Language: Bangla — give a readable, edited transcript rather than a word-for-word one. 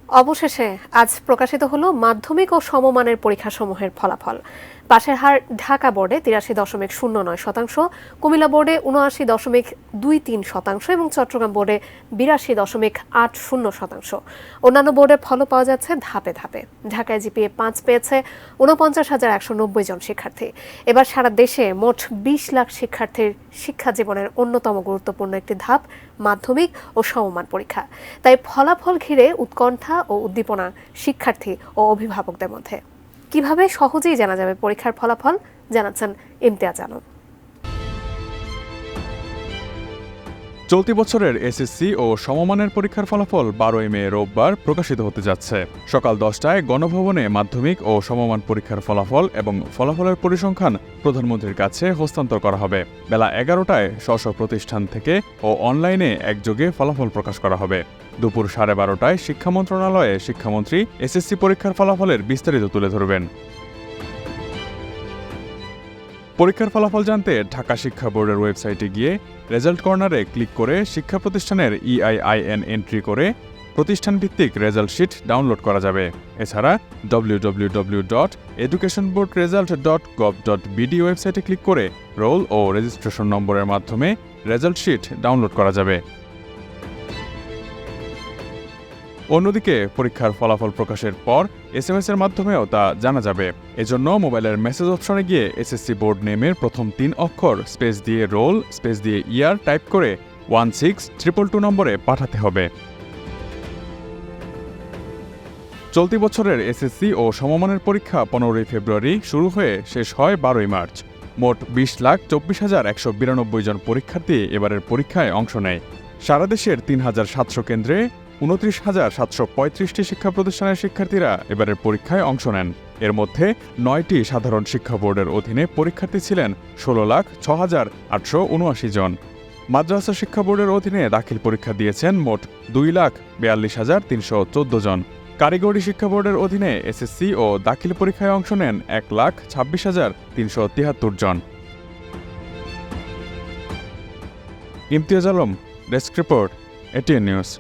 অবশেষে আজ প্রকাশিত হলো মাধ্যমিক ও সমমানের পরীক্ষাসমূহের ফলাফল। পাশের হার ঢাকা বোর্ডে ৮৩.০৯%, কুমিল্লা বোর্ডে ৭৯.২৩% এবং চট্টগ্রাম বোর্ডে ৮২.৮০%। অন্যান্য বোর্ডের ফলও পাওয়া যাচ্ছে ধাপে ধাপে। ঢাকায় জিপিএ ৫ পেয়েছে ৪৯,১৯০ জন শিক্ষার্থী। এবার সারা দেশে মোট ২০ লাখ শিক্ষার্থীর শিক্ষা জীবনের অন্যতম গুরুত্বপূর্ণ একটি ধাপ মাধ্যমিক ও সমমান পরীক্ষা। তাই ফলাফল ঘিরে উৎকণ্ঠা ও উদ্দীপনা শিক্ষার্থী ও অভিভাবকদের মধ্যে। কিভাবে সহজেই জানা যাবে পরীক্ষার ফলাফল, জানাচ্ছেন ইমতিয়াজ আলম। চলতি বছরের এসএসসি ও সমমানের পরীক্ষার ফলাফল ১২ মে রোববার প্রকাশিত হতে যাচ্ছে। সকাল ১০টায় গণভবনে মাধ্যমিক ও সমমান পরীক্ষার ফলাফল এবং ফলাফলের পরিসংখ্যান প্রধানমন্ত্রীর কাছে হস্তান্তর করা হবে। বেলা ১১টায় স্ব প্রতিষ্ঠান থেকে ও অনলাইনে একযোগে ফলাফল প্রকাশ করা হবে। দুপুর ১২:৩০টায় শিক্ষা মন্ত্রণালয়ে শিক্ষামন্ত্রী এসএসসি পরীক্ষার ফলাফলের বিস্তারিত তুলে ধরবেন। পরীক্ষার ফলাফল জানতে ঢাকা শিক্ষা বোর্ডের ওয়েবসাইটে গিয়ে রেজাল্ট কর্নারে ক্লিক করে শিক্ষা প্রতিষ্ঠানের EIN এন্ট্রি করে প্রতিষ্ঠান ভিত্তিক রেজাল্ট শিট ডাউনলোড করা যাবে। এছাড়া www.educationboardresult.gov.bd ওয়েবসাইটে ক্লিক করে রোল ও রেজিস্ট্রেশন নম্বরের মাধ্যমে রেজাল্ট শিট ডাউনলোড করা যাবে। অন্যদিকে পরীক্ষার ফলাফল প্রকাশের পর SMS এর মাধ্যমেও তা জানা যাবে। এজন্য মোবাইলের মেসেজ অপশনে গিয়ে এসএসসি বোর্ড নেমের প্রথম ৩ অক্ষর স্পেস দিয়ে রোল স্পেস দিয়ে ইয়ার টাইপ করে 16222 নম্বরে পাঠাতে হবে। চলতি বছরের এসএসসি ও সমমানের পরীক্ষা ১৫ ফেব্রুয়ারি শুরু হয়ে শেষ হয় ১২ মার্চ। মোট ২০,২৪,১৯২ জন পরীক্ষার্থী এবারের পরীক্ষায় অংশ নেয়। সারা দেশের ৩,৭০০ কেন্দ্রে ২৯,৭৩৫টি শিক্ষা প্রতিষ্ঠানের শিক্ষার্থীরা এবারের পরীক্ষায় অংশ নেন। এর মধ্যে ৯টি সাধারণ শিক্ষা বোর্ডের অধীনে পরীক্ষার্থী ছিলেন ১৬,০৬,৮৭৯ জন। মাদ্রাসা শিক্ষা বোর্ডের অধীনে দাখিল পরীক্ষা দিয়েছেন মোট ২,৪২,৩১৪ জন। কারিগরি শিক্ষা বোর্ডের অধীনে এসএসসি ও দাখিল পরীক্ষায় অংশ নেন ১,২৬,৩৭৩ জন। Imtiaz Alam, desk report, ATN news.